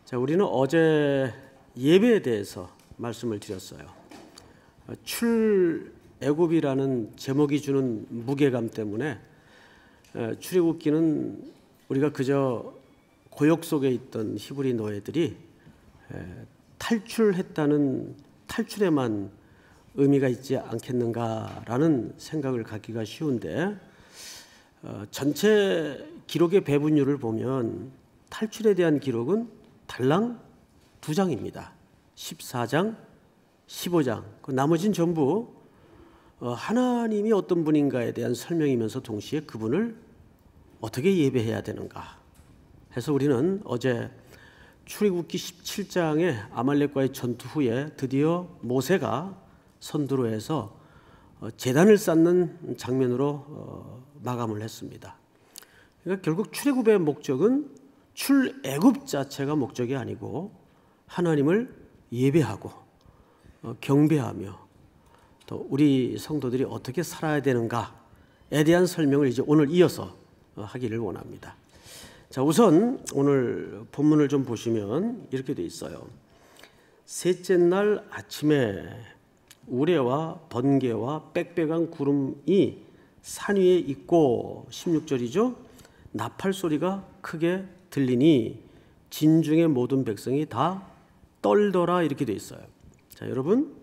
자, 우리는 어제 예배에 대해서 말씀을 드렸어요. 출애굽이라는 제목이 주는 무게감 때문에 출애굽기는 우리가 그저 고역 속에 있던 히브리 노예들이 탈출했다는 탈출에만 의미가 있지 않겠는가라는 생각을 갖기가 쉬운데, 전체 기록의 배분율을 보면 탈출에 대한 기록은 달랑 2장입니다. 14장, 15장. 그 나머지는 전부 하나님이 어떤 분인가에 대한 설명이면서 동시에 그분을 어떻게 예배해야 되는가 해서 우리는 어제 출애굽기 17장의 아말렉과의 전투 후에 드디어 모세가 선두로 해서 제단을 쌓는 장면으로 마감을 했습니다. 그러니까 결국 출애굽의 목적은 출애굽 자체가 목적이 아니고 하나님을 예배하고 경배하며 또 우리 성도들이 어떻게 살아야 되는가에 대한 설명을 이제 오늘 이어서 하기를 원합니다. 자, 우선 오늘 본문을 좀 보시면 이렇게 돼 있어요. 셋째 날 아침에 우레와 번개와 빽빽한 구름이 산 위에 있고, 16절이죠. 나팔 소리가 크게 들리니 진중의 모든 백성이 다 떨더라, 이렇게 돼 있어요. 자, 여러분,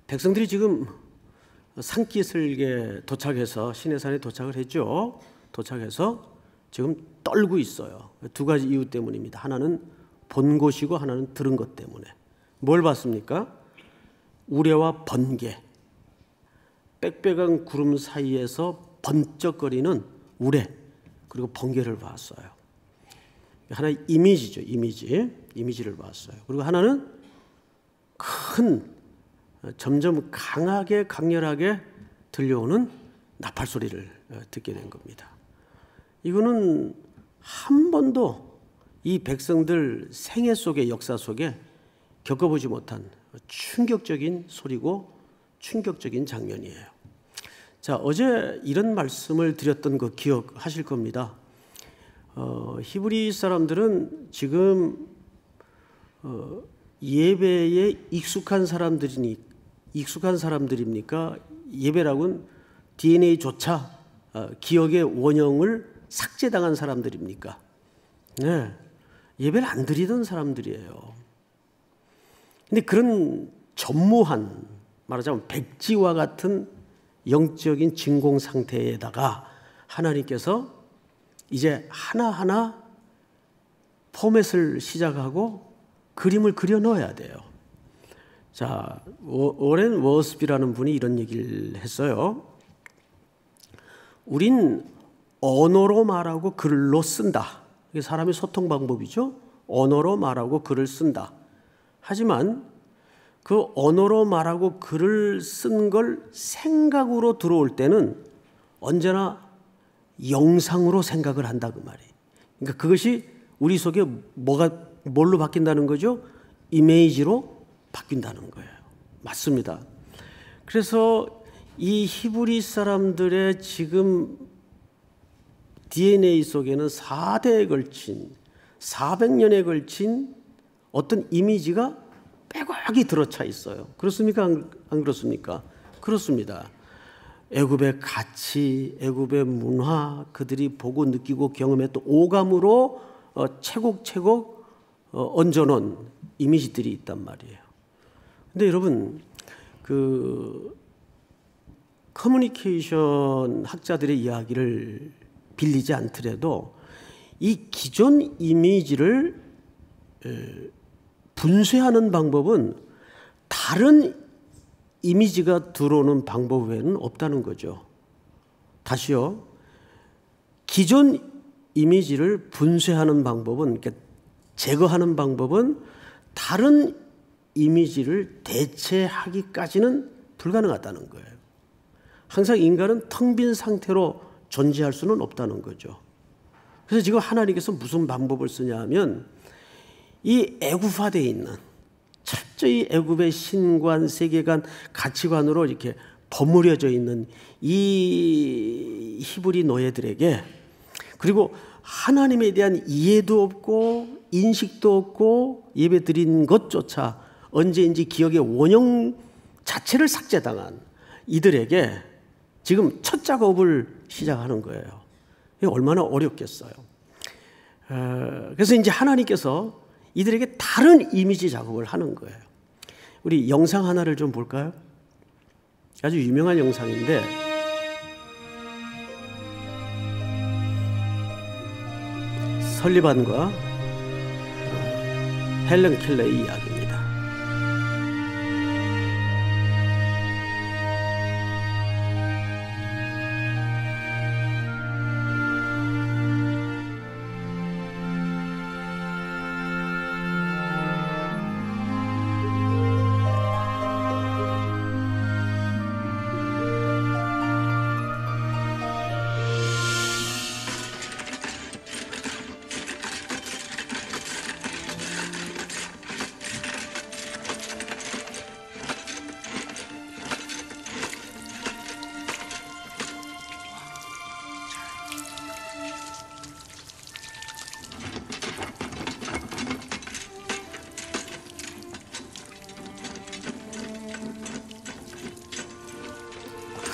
백성들이 지금 산기슭에 도착해서 시내산에 도착을 했죠. 도착해서 지금 떨고 있어요. 두 가지 이유 때문입니다. 하나는 본 것이고 하나는 들은 것 때문에. 뭘 봤습니까? 우레와 번개, 빽빽한 구름 사이에서 번쩍거리는 우레, 그리고 번개를 봤어요. 하나의 이미지죠. 이미지를 봤어요. 그리고 하나는 큰, 점점 강하게 강렬하게 들려오는 나팔 소리를 듣게 된 겁니다. 이거는 한 번도 이 백성들 생애 속의 역사 속에 겪어보지 못한 충격적인 소리고 충격적인 장면이에요. 자, 어제 이런 말씀을 드렸던 거 기억하실 겁니다. 히브리 사람들은 지금 예배에 익숙한 사람들입니까? 예배라고는 DNA조차 기억의 원형을 삭제당한 사람들입니까? 네, 예배를 안 드리던 사람들이에요. 근데 그런 전무한, 말하자면 백지와 같은 영적인 진공 상태에다가 하나님께서 이제 하나하나 포맷을 시작하고 그림을 그려 넣어야 돼요. 자, 오렌 워스비라는 분이 이런 얘기를 했어요. 우린 언어로 말하고 글로 쓴다. 이게 사람의 소통 방법이죠. 언어로 말하고 글을 쓴다. 하지만 그 언어로 말하고 글을 쓴 걸 생각으로 들어올 때는 언제나 영상으로 생각을 한다, 그 말이에요. 그러니까 그것이 우리 속에 뭘로 바뀐다는 거죠? 이미지로 바뀐다는 거예요. 맞습니다. 그래서 이 히브리 사람들의 지금 DNA 속에는 4대에 걸친, 400년에 걸친 어떤 이미지가 빼곡하게 들어차 있어요. 그렇습니까? 안 그렇습니까? 그렇습니다. 애굽의 가치, 애굽의 문화, 그들이 보고 느끼고 경험했던 오감으로 채곡채곡 얹어놓은 이미지들이 있단 말이에요. 근데 여러분, 그 커뮤니케이션 학자들의 이야기를 빌리지 않더라도 이 기존 이미지를 분쇄하는 방법은 다른 이미지가 들어오는 방법 외에는 없다는 거죠. 다시요. 기존 이미지를 분쇄하는 방법은, 그러니까 제거하는 방법은 다른 이미지를 대체하기까지는 불가능하다는 거예요. 항상 인간은 텅 빈 상태로 존재할 수는 없다는 거죠. 그래서 지금 하나님께서 무슨 방법을 쓰냐 하면, 이 애굽화되어 있는 철저히 애굽의 신관, 세계관, 가치관으로 이렇게 버무려져 있는 이 히브리 노예들에게, 그리고 하나님에 대한 이해도 없고 인식도 없고 예배 드린 것조차 언제인지 기억의 원형 자체를 삭제당한 이들에게 지금 첫 작업을 시작하는 거예요. 이게 얼마나 어렵겠어요. 그래서 이제 하나님께서 이들에게 다른 이미지 작업을 하는 거예요. 우리 영상 하나를 좀 볼까요? 아주 유명한 영상인데 설리반과 헬렌 켈러의 이야기입니다.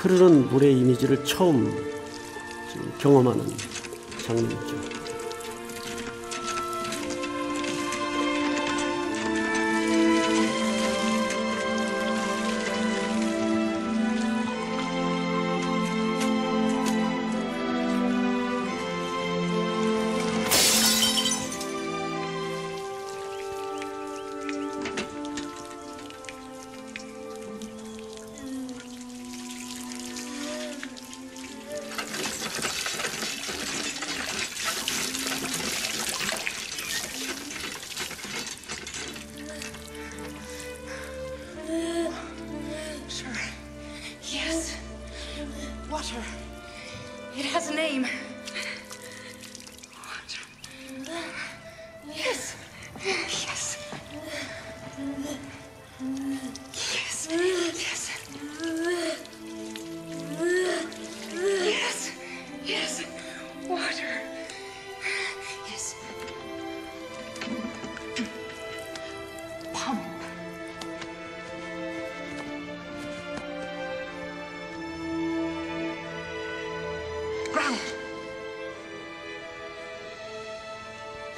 흐르는 물의 이미지를 처음 경험하는 장면이죠. Water. It has a name. Yes. Yes. Yes. Yes. Yes. Yes. Water. Yes. Pump. Ground.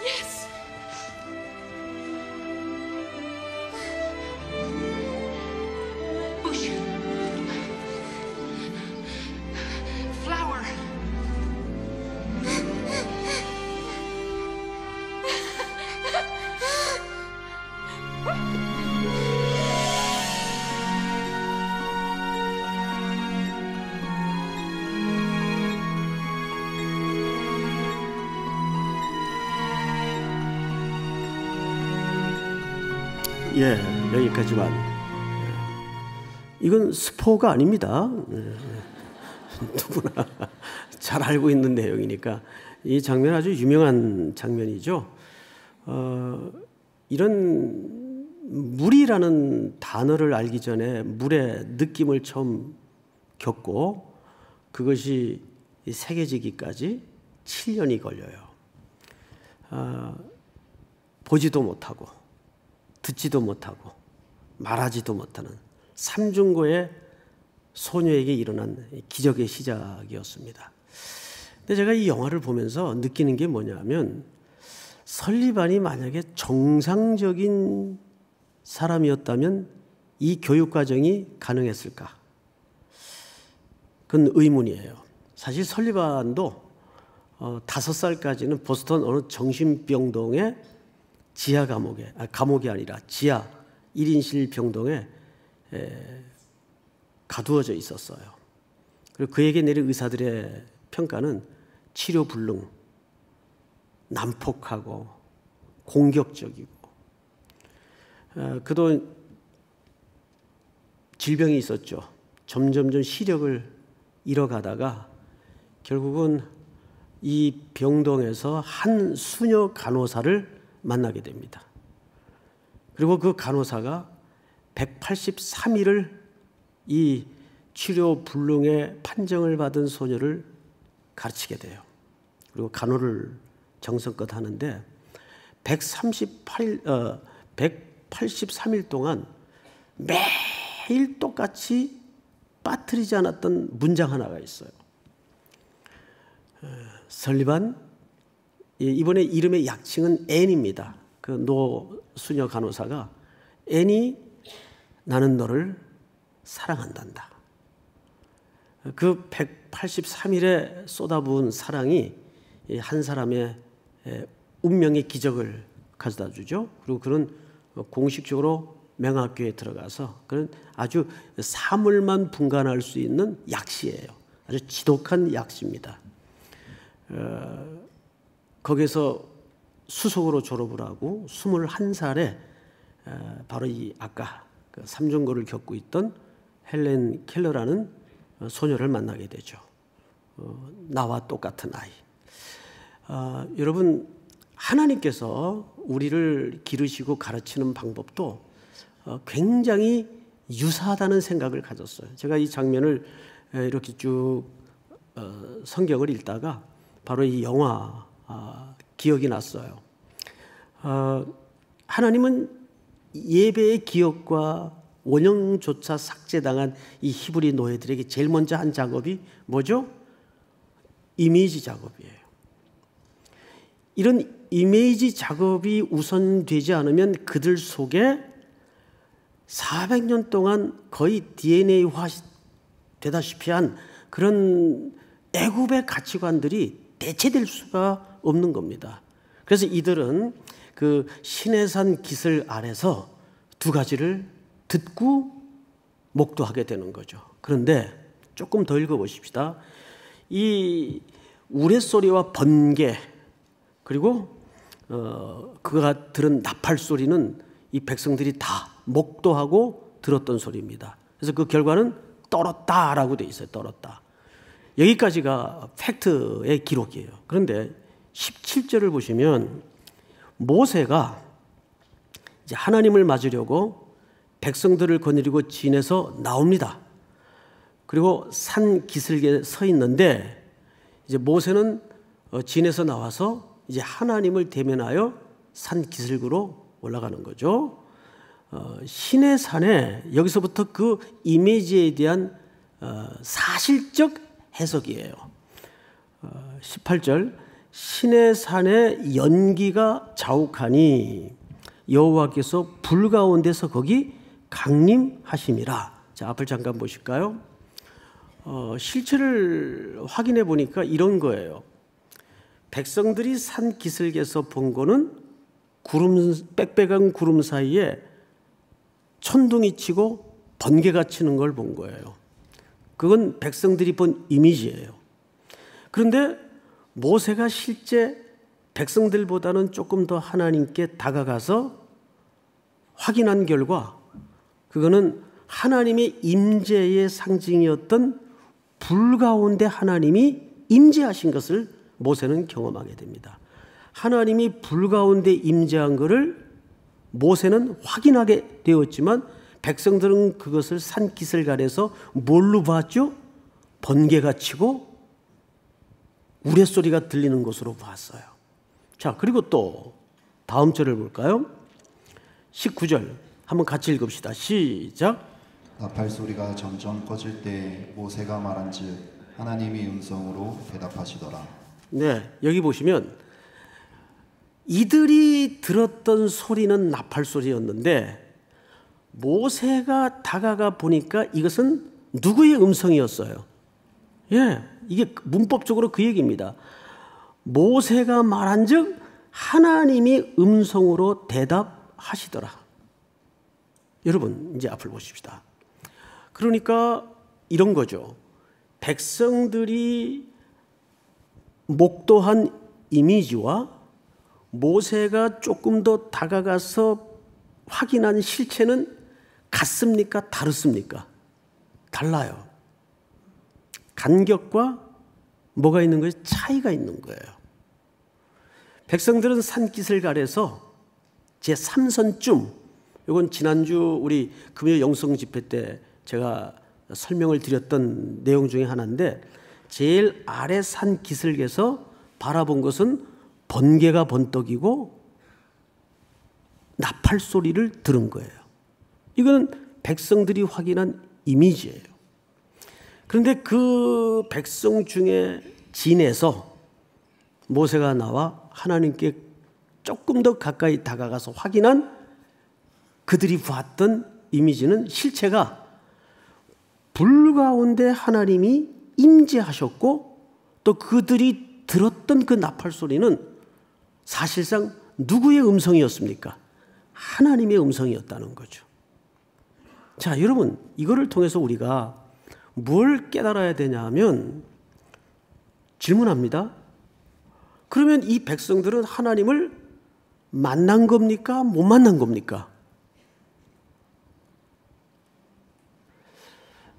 Yes. Bush. Flower. 예, 여기까지만. 이건 스포가 아닙니다. 누구나 잘 알고 있는 내용이니까. 이 장면 아주 유명한 장면이죠. 이런 물이라는 단어를 알기 전에 물의 느낌을 처음 겪고 그것이 새겨지기까지 7년이 걸려요. 보지도 못하고 듣지도 못하고 말하지도 못하는 삼중고의 소녀에게 일어난 기적의 시작이었습니다. 근데 제가 이 영화를 보면서 느끼는 게 뭐냐면 설리반이 만약에 정상적인 사람이었다면 이 교육과정이 가능했을까? 그건 의문이에요. 사실 설리반도 5살까지는 보스턴 어느 정신병동의 지하 감옥이 아니라 지하 1인실 병동에 가두어져 있었어요. 그리고 그에게 내린 의사들의 평가는 치료불능, 난폭하고 공격적이고 그도 질병이 있었죠. 점점 시력을 잃어가다가 결국은 이 병동에서 한 수녀 간호사를 만나게 됩니다. 그리고 그 간호사가 183일을 이 치료 불능의 판정을 받은 소녀를 가르치게 돼요. 그리고 간호를 정성껏 하는데 183일 동안 매일 똑같이 빠뜨리지 않았던 문장 하나가 있어요. 설리반, 이번에 이름의 약칭은 앤입니다. 그 노수녀 간호사가 앤이 나는 너를 사랑한단다. 그 183일에 쏟아부은 사랑이 한 사람의 운명의 기적을 가져다 주죠. 그리고 그는 공식적으로 명학교에 들어가서 그런 아주 사물만 분간할 수 있는 약시예요. 아주 지독한 약시입니다. 거기서 수석으로 졸업을 하고 21살에 바로 이 아까 그 삼중고를 겪고 있던 헬렌 켈러라는 소녀를 만나게 되죠. 나와 똑같은 아이. 여러분, 하나님께서 우리를 기르시고 가르치는 방법도 굉장히 유사하다는 생각을 가졌어요. 제가 이 장면을 이렇게 쭉 성경을 읽다가 바로 이 영화 기억이 났어요. 하나님은 예배의 기억과 원형조차 삭제당한 이 히브리 노예들에게 제일 먼저 한 작업이 뭐죠? 이미지 작업이에요. 이런 이미지 작업이 우선되지 않으면 그들 속에 400년 동안 거의 DNA화 되다시피 한 그런 애굽의 가치관들이 대체될 수가 없는 겁니다. 그래서 이들은 그 시내산 기슬 아래서 두 가지를 듣고 목도하게 되는 거죠. 그런데 조금 더 읽어보십시다. 이 우레소리와 번개 그리고 그가 들은 나팔 소리는 이 백성들이 다 목도하고 들었던 소리입니다. 그래서 그 결과는 떨었다라고 돼 있어요. 떨었다. 여기까지가 팩트의 기록이에요. 그런데 17절을 보시면 모세가 이제 하나님을 맞으려고 백성들을 거느리고 진에서 나옵니다. 그리고 산 기슭에 서 있는데 이제 모세는 진에서 나와서 이제 하나님을 대면하여 산 기슭으로 올라가는 거죠. 신의 산에 여기서부터 그 이미지에 대한 사실적 해석이에요. 18절 신의 산에 연기가 자욱하니 여호와께서 불 가운데서 거기 강림하심이라. 자, 앞을 잠깐 보실까요? 실체를 확인해 보니까 이런 거예요. 백성들이 산 기슭에서 본 거는 빽빽한 구름 사이에 천둥이 치고 번개가 치는 걸 본 거예요. 그건 백성들이 본 이미지예요. 그런데 모세가 실제 백성들보다는 조금 더 하나님께 다가가서 확인한 결과 그거는 하나님의 임재의 상징이었던 불 가운데 하나님이 임재하신 것을 모세는 경험하게 됩니다. 하나님이 불 가운데 임재한 것을 모세는 확인하게 되었지만 백성들은 그것을 산 기슭 아래서 뭘로 봤죠? 번개가 치고 우레소리가 들리는 것으로 봤어요. 자, 그리고 또 다음 절을 볼까요? 19절 한번 같이 읽읍시다. 시작. 나팔 소리가 점점 꺼질 때 모세가 말한즉 하나님이 음성으로 대답하시더라. 네, 여기 보시면 이들이 들었던 소리는 나팔 소리였는데 모세가 다가가 보니까 이것은 누구의 음성이었어요? 예, 이게 문법적으로 그 얘기입니다. 모세가 말한즉 하나님이 음성으로 대답하시더라. 여러분, 이제 앞을 보십시다. 그러니까 이런 거죠. 백성들이 목도한 이미지와 모세가 조금 더 다가가서 확인한 실체는 같습니까? 다릅니까? 달라요. 간격과 뭐가 있는 거예요? 차이가 있는 거예요. 백성들은 산기슭 아래서 제3선쯤, 이건 지난주 우리 금요 영성 집회 때 제가 설명을 드렸던 내용 중에 하나인데 제일 아래 산 기슭에서 바라본 것은 번개가 번떡이고 나팔 소리를 들은 거예요. 이건 백성들이 확인한 이미지예요. 그런데 그 백성 중에 진에서 모세가 나와 하나님께 조금 더 가까이 다가가서 확인한 그들이 봤던 이미지는 실체가 불 가운데 하나님이 임재하셨고 또 그들이 들었던 그 나팔 소리는 사실상 누구의 음성이었습니까? 하나님의 음성이었다는 거죠. 자, 여러분, 이거를 통해서 우리가 뭘 깨달아야 되냐 하면 질문합니다. 그러면 이 백성들은 하나님을 만난 겁니까? 못 만난 겁니까?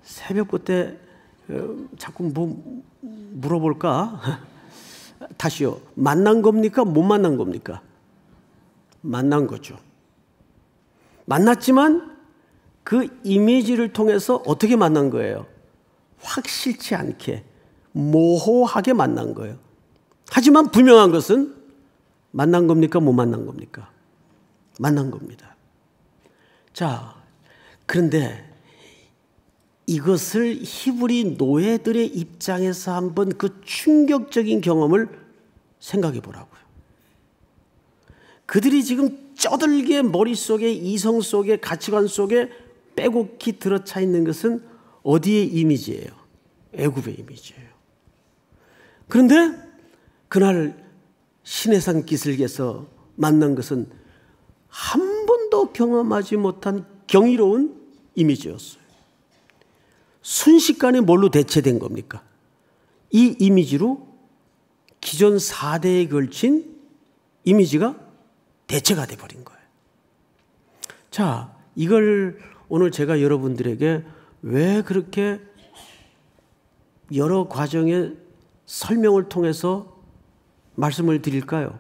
새벽 때 자꾸 뭐 물어볼까? 다시요. 만난 겁니까? 못 만난 겁니까? 만난 거죠. 만났지만 그 이미지를 통해서 어떻게 만난 거예요? 확실치 않게, 모호하게 만난 거예요. 하지만 분명한 것은 만난 겁니까? 못 만난 겁니까? 만난 겁니다. 자, 그런데 이것을 히브리 노예들의 입장에서 한번 그 충격적인 경험을 생각해 보라고요. 그들이 지금 쩌들게 머릿속에 이성 속에 가치관 속에 빼곡히 들어차 있는 것은 어디의 이미지예요? 애굽의 이미지예요. 그런데 그날 시내산 기슭에서 만난 것은 한 번도 경험하지 못한 경이로운 이미지였어요. 순식간에 뭘로 대체된 겁니까? 이 이미지로 기존 4대에 걸친 이미지가 대체가 돼버린 거예요. 자, 이걸 오늘 제가 여러분들에게 왜 그렇게 여러 과정의 설명을 통해서 말씀을 드릴까요?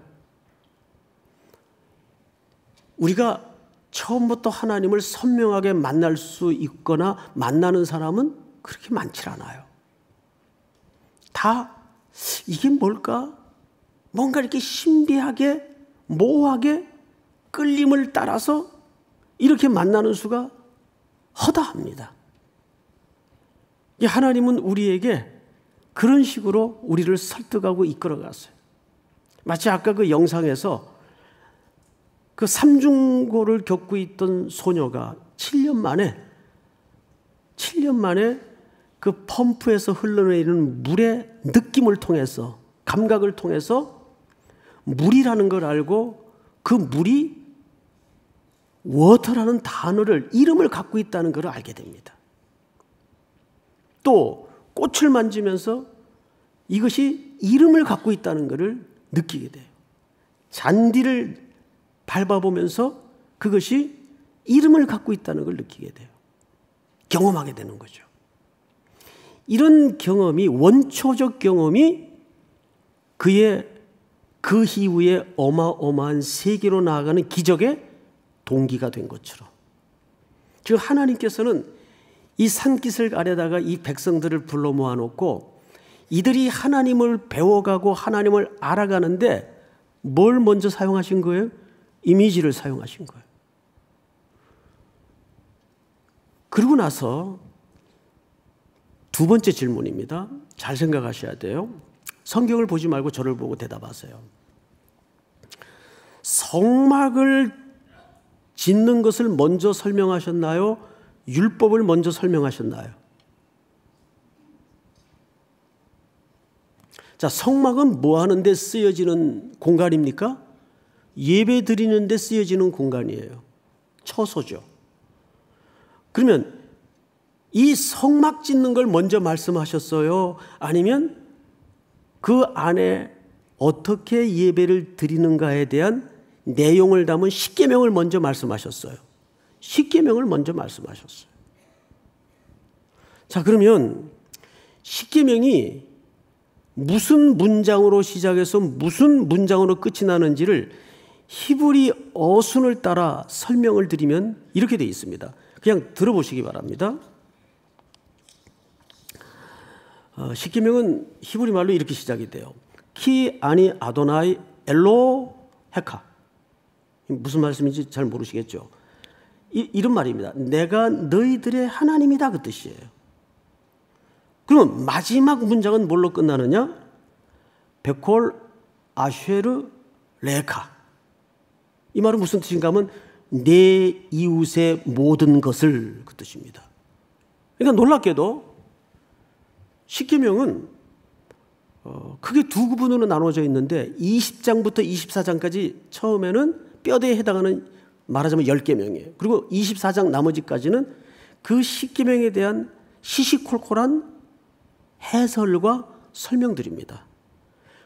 우리가 처음부터 하나님을 선명하게 만날 수 있거나 만나는 사람은 그렇게 많지 않아요. 다 이게 뭘까? 뭔가 이렇게 신비하게 모호하게 끌림을 따라서 이렇게 만나는 수가 허다합니다. 하나님은 우리에게 그런 식으로 우리를 설득하고 이끌어갔어요. 마치 아까 그 영상에서 그 삼중고를 겪고 있던 소녀가 7년 만에 그 펌프에서 흘러내리는 물의 느낌을 통해서, 감각을 통해서 물이라는 걸 알고 그 물이 워터라는 단어를, 이름을 갖고 있다는 걸 알게 됩니다. 또 꽃을 만지면서 이것이 이름을 갖고 있다는 것을 느끼게 돼요. 잔디를 밟아보면서 그것이 이름을 갖고 있다는 걸 느끼게 돼요. 경험하게 되는 거죠. 이런 경험이, 원초적 경험이 그의 그 이후에 어마어마한 세계로 나아가는 기적의 동기가 된 것처럼, 즉 하나님께서는 이 산기슭 아래다가 이 백성들을 불러 모아놓고 이들이 하나님을 배워가고 하나님을 알아가는데 뭘 먼저 사용하신 거예요? 이미지를 사용하신 거예요. 그러고 나서 두 번째 질문입니다. 잘 생각하셔야 돼요. 성경을 보지 말고 저를 보고 대답하세요. 성막을 짓는 것을 먼저 설명하셨나요? 율법을 먼저 설명하셨나요? 자, 성막은 뭐 하는데 쓰여지는 공간입니까? 예배 드리는데 쓰여지는 공간이에요. 처소죠. 그러면 이 성막 짓는 걸 먼저 말씀하셨어요? 아니면 그 안에 어떻게 예배를 드리는가에 대한 내용을 담은 십계명을 먼저 말씀하셨어요? 십계명을 먼저 말씀하셨어요. 자, 그러면 십계명이 무슨 문장으로 시작해서 무슨 문장으로 끝이 나는지를 히브리 어순을 따라 설명을 드리면 이렇게 되어 있습니다. 그냥 들어보시기 바랍니다. 십계명은 히브리 말로 이렇게 시작이 돼요. 키 아니 아도나이 엘로 헤카. 무슨 말씀인지 잘 모르시겠죠. 이런 말입니다. 내가 너희들의 하나님이다, 그 뜻이에요. 그러면 마지막 문장은 뭘로 끝나느냐? 베콜 아쉐르 레카. 이 말은 무슨 뜻인가 하면 내 이웃의 모든 것을, 그 뜻입니다. 그러니까 놀랍게도 십계명은 크게 두 부분으로 나눠져 있는데 20장부터 24장까지 처음에는 뼈대에 해당하는 말하자면 10계명이에요. 그리고 24장 나머지까지는 그 십계명에 대한 시시콜콜한 해설과 설명들입니다.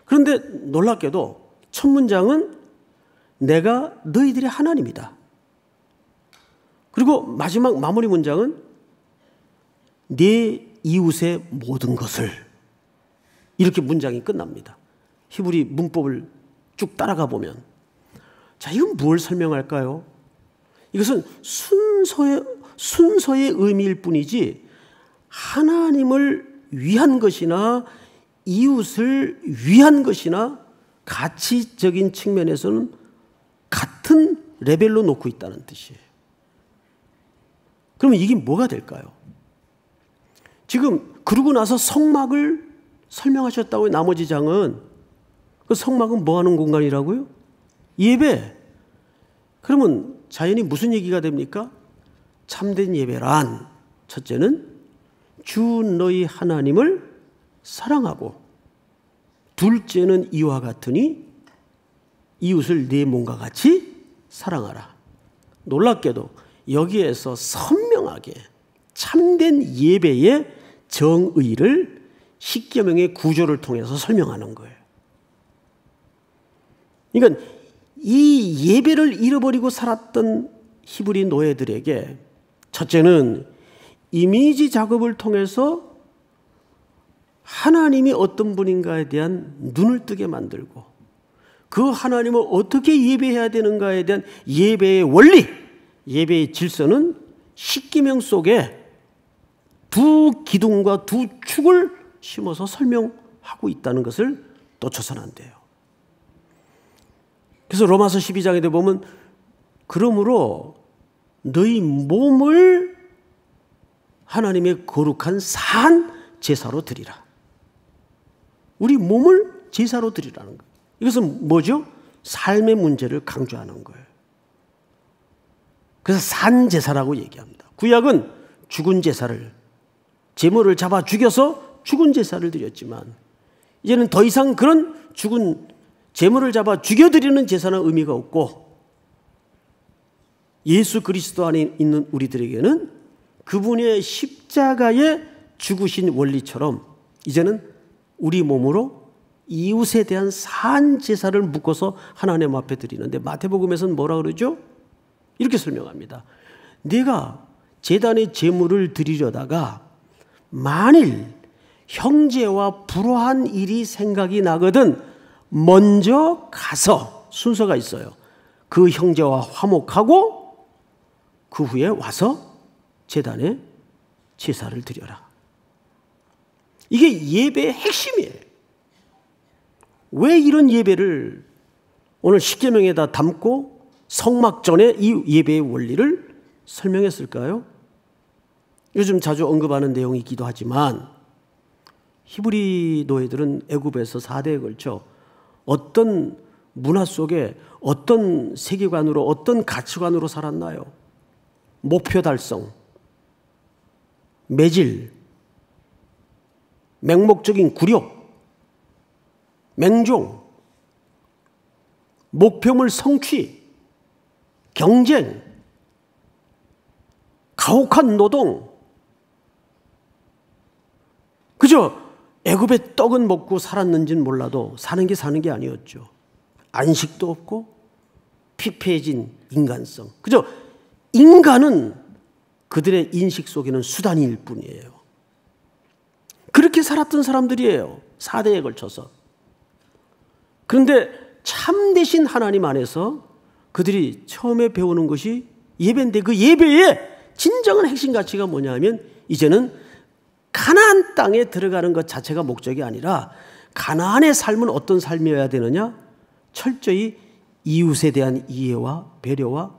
그런데 놀랍게도 첫 문장은 내가 너희들의 하나님이다. 그리고 마지막 마무리 문장은 내 이웃의 모든 것을, 이렇게 문장이 끝납니다. 히브리 문법을 쭉 따라가 보면, 자, 이건 뭘 설명할까요? 이것은 순서의 의미일 뿐이지 하나님을 위한 것이나 이웃을 위한 것이나 가치적인 측면에서는 같은 레벨로 놓고 있다는 뜻이에요. 그러면 이게 뭐가 될까요? 지금 그러고 나서 성막을 설명하셨다고요. 나머지 장은. 그 성막은 뭐 하는 공간이라고요? 예배. 그러면 자연히 무슨 얘기가 됩니까? 참된 예배란 첫째는 주 너희 하나님을 사랑하고, 둘째는 이와 같으니 이웃을 내 몸과 같이 사랑하라. 놀랍게도 여기에서 선명하게 참된 예배의 정의를 십계명의 구조를 통해서 설명하는 거예요. 그러니까 이 예배를 잃어버리고 살았던 히브리 노예들에게 첫째는 이미지 작업을 통해서 하나님이 어떤 분인가에 대한 눈을 뜨게 만들고, 그 하나님을 어떻게 예배해야 되는가에 대한 예배의 원리, 예배의 질서는 십계명 속에 두 기둥과 두 축을 심어서 설명하고 있다는 것을 놓쳐서는 안 돼요. 그래서 로마서 12장에 보면 그러므로 너희 몸을 하나님의 거룩한 산 제사로 드리라. 우리 몸을 제사로 드리라는 거예요. 이것은 뭐죠? 삶의 문제를 강조하는 거예요. 그래서 산 제사라고 얘기합니다. 구약은 죽은 제사를, 제물을 잡아 죽여서 죽은 제사를 드렸지만 이제는 더 이상 그런 죽은 제물을 잡아 죽여드리는 제사는 의미가 없고, 예수 그리스도 안에 있는 우리들에게는 그분의 십자가에 죽으신 원리처럼 이제는 우리 몸으로 이웃에 대한 산 제사를 묶어서 하나님 앞에 드리는데, 마태복음에서는 뭐라 그러죠? 이렇게 설명합니다. 내가 제단에 제물을 드리려다가 만일 형제와 불화한 일이 생각이 나거든 먼저 가서, 순서가 있어요, 그 형제와 화목하고 그 후에 와서 제단에 제사를 드려라. 이게 예배의 핵심이에요. 왜 이런 예배를 오늘 십계명에다 담고 성막 전에 이 예배의 원리를 설명했을까요? 요즘 자주 언급하는 내용이기도 하지만 히브리 노예들은 애굽에서 4대에 걸쳐 어떤 문화 속에 어떤 세계관으로, 어떤 가치관으로 살았나요? 목표 달성, 매질, 맹목적인 굴욕, 맹종, 목표물 성취, 경쟁, 가혹한 노동. 그저 애굽의 떡은 먹고 살았는지는 몰라도 사는 게 아니었죠. 안식도 없고 피폐해진 인간성. 그저 인간은 그들의 인식 속에는 수단일 뿐이에요. 그렇게 살았던 사람들이에요. 4대에 걸쳐서. 그런데 참되신 하나님 안에서 그들이 처음에 배우는 것이 예배인데, 그 예배의 진정한 핵심 가치가 뭐냐면 이제는 가나안 땅에 들어가는 것 자체가 목적이 아니라 가나안의 삶은 어떤 삶이어야 되느냐? 철저히 이웃에 대한 이해와 배려와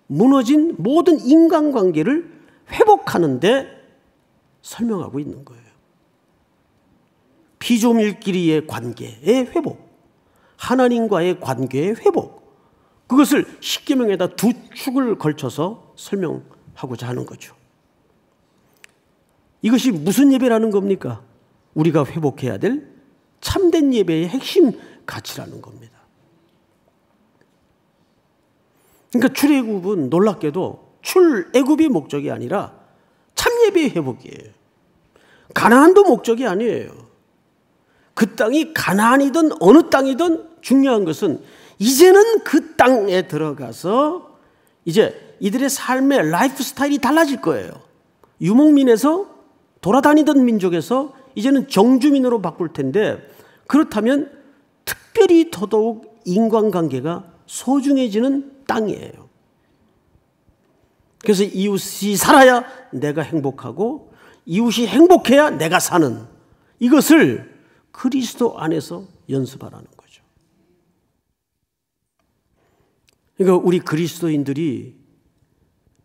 무너진 모든 인간관계를 회복하는 데 설명하고 있는 거예요. 피조물끼리의 관계의 회복, 하나님과의 관계의 회복, 그것을 십계명에다 두 축을 걸쳐서 설명하고자 하는 거죠. 이것이 무슨 예배라는 겁니까? 우리가 회복해야 될 참된 예배의 핵심 가치라는 겁니다. 그러니까 출애굽은 놀랍게도 출애굽이 목적이 아니라 참예배의 회복이에요. 가나안도 목적이 아니에요. 그 땅이 가나안이든 어느 땅이든 중요한 것은 이제는 그 땅에 들어가서 이제 이들의 삶의 라이프 스타일이 달라질 거예요. 유목민에서 돌아다니던 민족에서 이제는 정주민으로 바꿀 텐데, 그렇다면 특별히 더더욱 인간관계가 소중해지는 땅이에요. 그래서 이웃이 살아야 내가 행복하고 이웃이 행복해야 내가 사는, 이것을 그리스도 안에서 연습하라는 거죠. 그러니까 우리 그리스도인들이,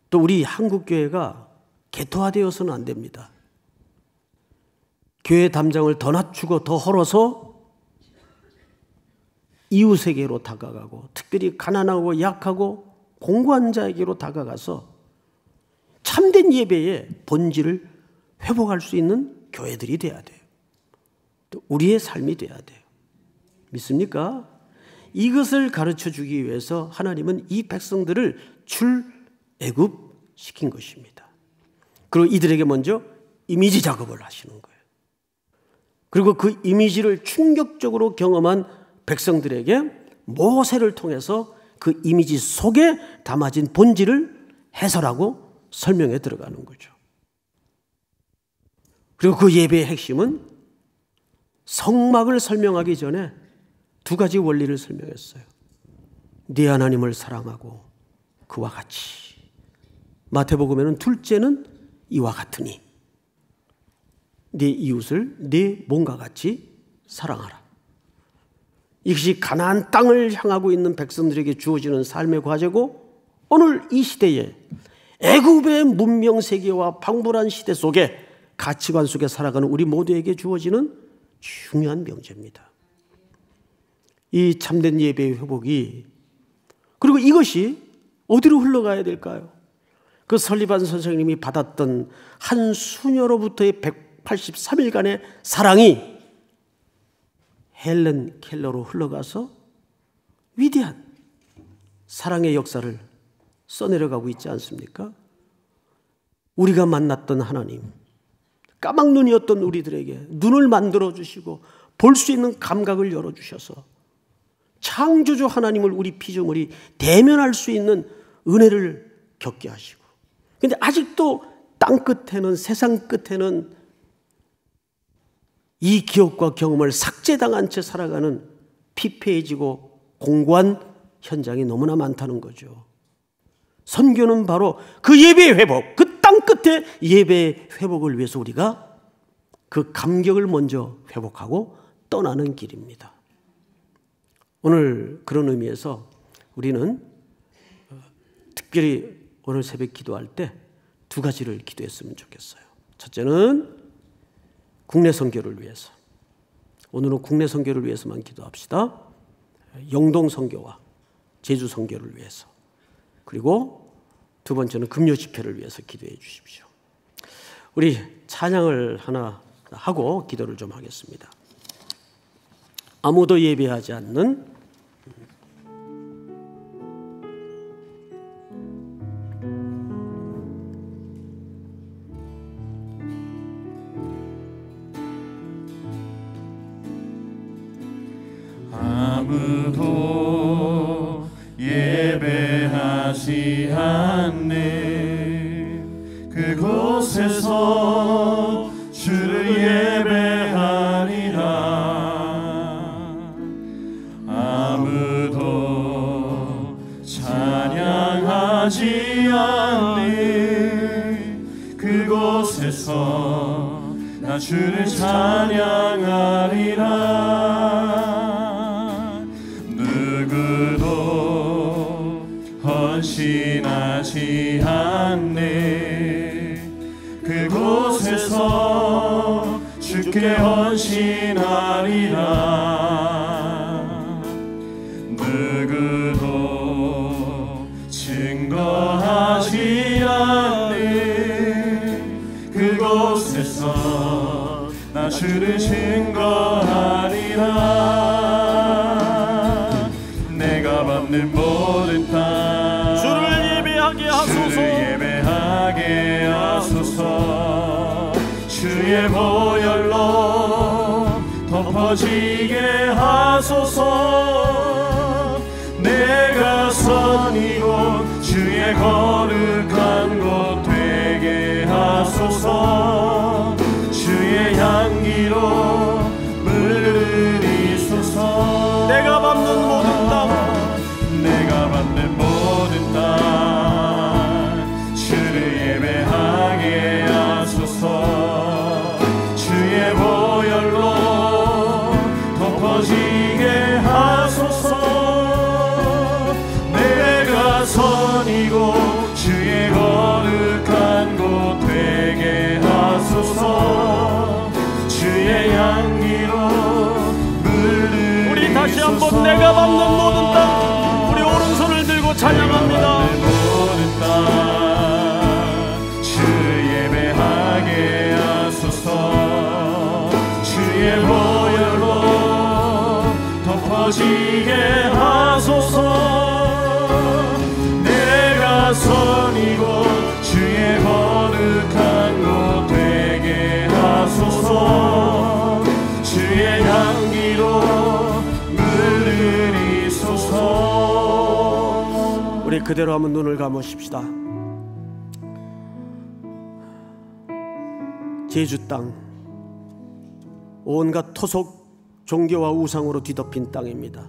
또 우리 한국교회가 개토화되어서는 안 됩니다. 교회 담장을 더 낮추고 더 헐어서 이웃에게로 다가가고, 특별히 가난하고 약하고 공고한 자에게로 다가가서 참된 예배의 본질을 회복할 수 있는 교회들이 돼야 돼요. 또 우리의 삶이 돼야 돼요. 믿습니까? 이것을 가르쳐 주기 위해서 하나님은 이 백성들을 출애굽시킨 것입니다. 그리고 이들에게 먼저 이미지 작업을 하시는 거예요. 그리고 그 이미지를 충격적으로 경험한 백성들에게 모세를 통해서 그 이미지 속에 담아진 본질을 해설하고 설명해 들어가는 거죠. 그리고 그 예배의 핵심은 성막을 설명하기 전에 두 가지 원리를 설명했어요. 네 하나님을 사랑하고 그와 같이. 마태복음에는 둘째는 이와 같으니 네 이웃을 네 몸과 같이 사랑하라. 이것이 가나안 땅을 향하고 있는 백성들에게 주어지는 삶의 과제고, 오늘 이 시대에 애굽의 문명 세계와 방불한 시대 속에 가치관 속에 살아가는 우리 모두에게 주어지는 중요한 명제입니다. 이 참된 예배의 회복이, 그리고 이것이 어디로 흘러가야 될까요? 그 설리반 선생님이 받았던 한 수녀로부터의 183일간의 사랑이 헬렌 켈러로 흘러가서 위대한 사랑의 역사를 써내려가고 있지 않습니까? 우리가 만났던 하나님, 까막눈이었던 우리들에게 눈을 만들어 주시고 볼 수 있는 감각을 열어주셔서 창조주 하나님을 우리 피조물이 대면할 수 있는 은혜를 겪게 하시고, 그런데 아직도 땅끝에는, 세상 끝에는 이 기억과 경험을 삭제당한 채 살아가는 피폐해지고 공고한 현장이 너무나 많다는 거죠. 선교는 바로 그 예배의 회복, 그 땅끝의 예배의 회복을 위해서 우리가 그 감격을 먼저 회복하고 떠나는 길입니다. 오늘 그런 의미에서 우리는 특별히 오늘 새벽 기도할 때 두 가지를 기도했으면 좋겠어요. 첫째는 국내 선교를 위해서, 오늘은 국내 선교를 위해서만 기도합시다. 영동 선교와 제주 선교를 위해서, 그리고 두 번째는 금요 집회를 위해서 기도해 주십시오. 우리 찬양을 하나 하고 기도를 좀 하겠습니다. 아무도 예배하지 않는 아무도 예배하지 않는 그곳에서 주를 예배하리라. 아무도 찬양하지 않는 그곳에서 나 주를 찬양하리라. 누구도 헌신하지 않네. 그곳에서 주께 헌신하리라. 누구도 증거하지 않네. 그곳에서 나 주를 증거하리라. 내가 밟는 모든 땅 주를 예배하게 하소서. 주를 예배하게 하소서. 주의 보혈로 덮어지게 하소서. 내가 선 이곳 주의 거룩한 곳 되게 하소서. 주의 향기로 물들이소서. 내가 밟는 모든 땅, 내가 밟는 모든 땅 주를 예배하게 하소서. 주의 보혈로 덮어지게 하소서. 내가 선 이곳 주의 거룩한 곳 되게 하소서. 주의 향기로 물들이소서. 우리 다시 한번 내가 밟는 모든 땅, 우리 오른손을 들고 찬양합니다. 모든 땅 주를 예배하게 하소서. 주의 보혈로 덮어지게 하소서. 내가 선 이곳 주의 거룩한 곳 되게 하소서. 주의 향기로 물들이소서. 우리 그대로 한번 눈을 감으십시다. 제주 땅, 온갖 토속 종교와 우상으로 뒤덮인 땅입니다.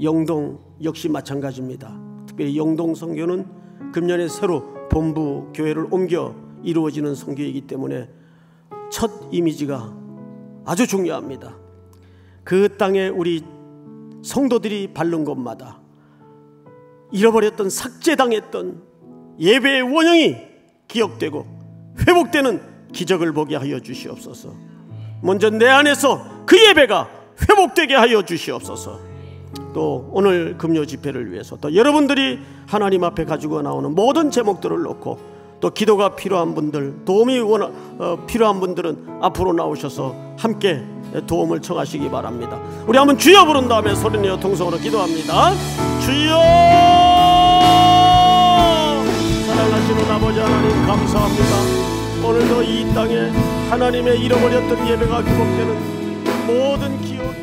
영동 역시 마찬가지입니다. 특별히 영동 선교는 금년에 새로 본부 교회를 옮겨 이루어지는 선교이기 때문에 첫 이미지가 아주 중요합니다. 그 땅에 우리 성도들이 밟는 곳마다 잃어버렸던, 삭제당했던 예배의 원형이 기억되고 회복되는 기적을 보게 하여 주시옵소서. 먼저 내 안에서 그 예배가 회복되게 하여 주시옵소서. 또 오늘 금요 집회를 위해서 또 여러분들이 하나님 앞에 가지고 나오는 모든 제목들을 놓고 또 기도가 필요한 분들, 도움이 필요한 분들은 앞으로 나오셔서 함께 도움을 청하시기 바랍니다. 우리 한번 주여 부른 다음에 소리내어 통성으로 기도합니다. 주여! 사랑하시는 아버지 하나님 감사합니다. 오늘도 이 땅에 하나님의 잃어버렸던 예배가 회복되는 모든 기억